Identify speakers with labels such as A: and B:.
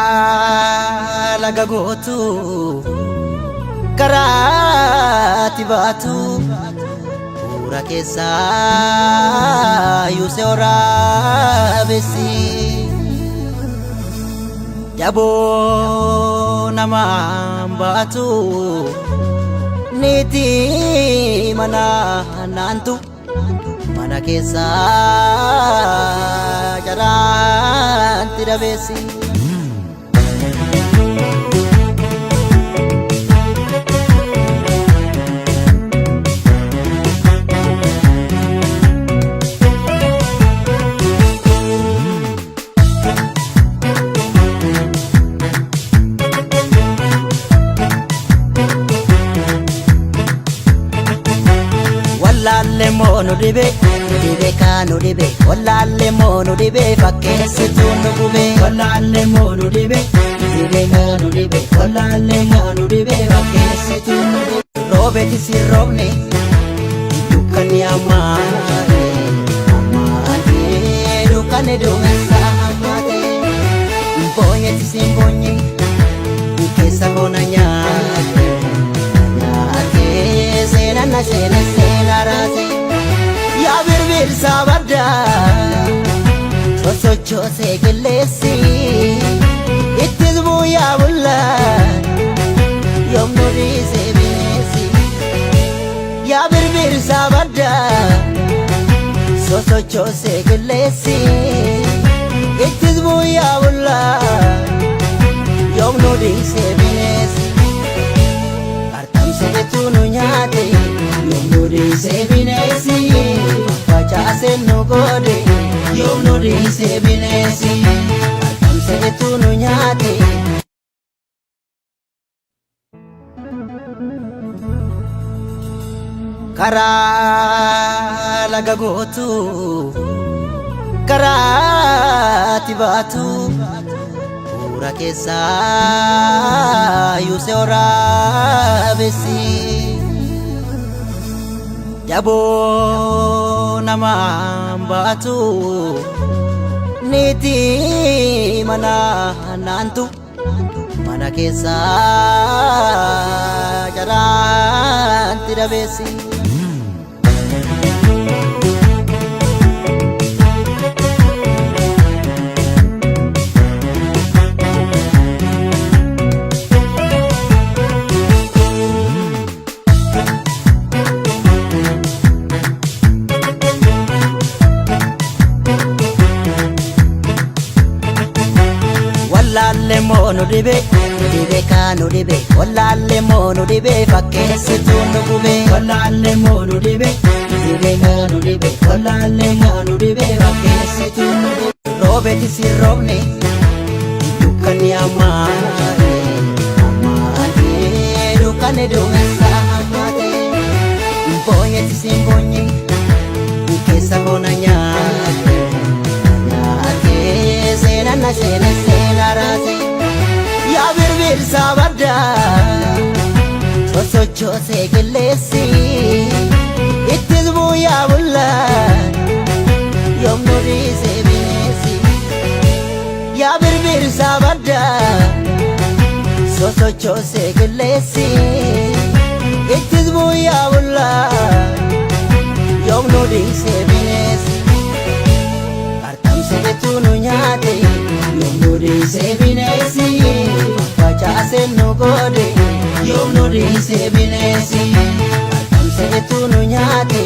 A: Karaa laga gootu karaa tibaatu bu'uura keessaa yuusee waraabessi jaboo namaan baatu niiti mana naantu mana keessaa jaraanti dabeessi. Wallaale moonu dibe kaanu dibe wallaale moonu dibe fakkeessituu nu gube wallaale moonu dibe kaanu dibe wallaale moonu dibe fakkeessituu nu gube roobeti si roobne dukkanni ammaate dukkanni duumessa ammaate mboonyeti si mboonye keessa koona nyaate seenanna seenarase yaa birbirsa badda sosochoose qilleessi ittis bu'aa bulla yoomnu dhiisee bineessi yaa birbirsa badda sosochoose qilleessi ittis bu'aa bulla yoomnu dhiisee bineessi artamseetu nu nyaate yoomnu dhiisee bineessi facaasee nu godhe yoomnu dhiisee bineessi artamseetu nu nyaate. Karaa laga gootu karaa tibaatu bu'uura keessaa yuusee waraabessi jaboo namaan baatu niiti mana naantu mana keessaa jaraanti dabeessi. Wallaale moonu dibe kaanu dibe wallaale moonu dibe fakkeessituu nu gube wallaale moonu dibe kaanu dibe wallaale moonu dibe fakkeessituu nu gube roobeti si roobne dukkanni ammaate dukkanni duumessa ammaate mboonyeti si mboonye keessa koona nyaate seenanna seenarase yaa birbirsa badda sosochoose qilleessi ittis bu'aa bulla yoomnu dhiisee bineessi yaa birbirsa badda sosochoose qilleessi ittis bu'aa bulla yoomnu dhiisee bineessi artamseetu nu nyaate yoomnu dhiisee bineessi facaasee nu godhe yoomnu dhiisee bineessi artamseetu nu nyaate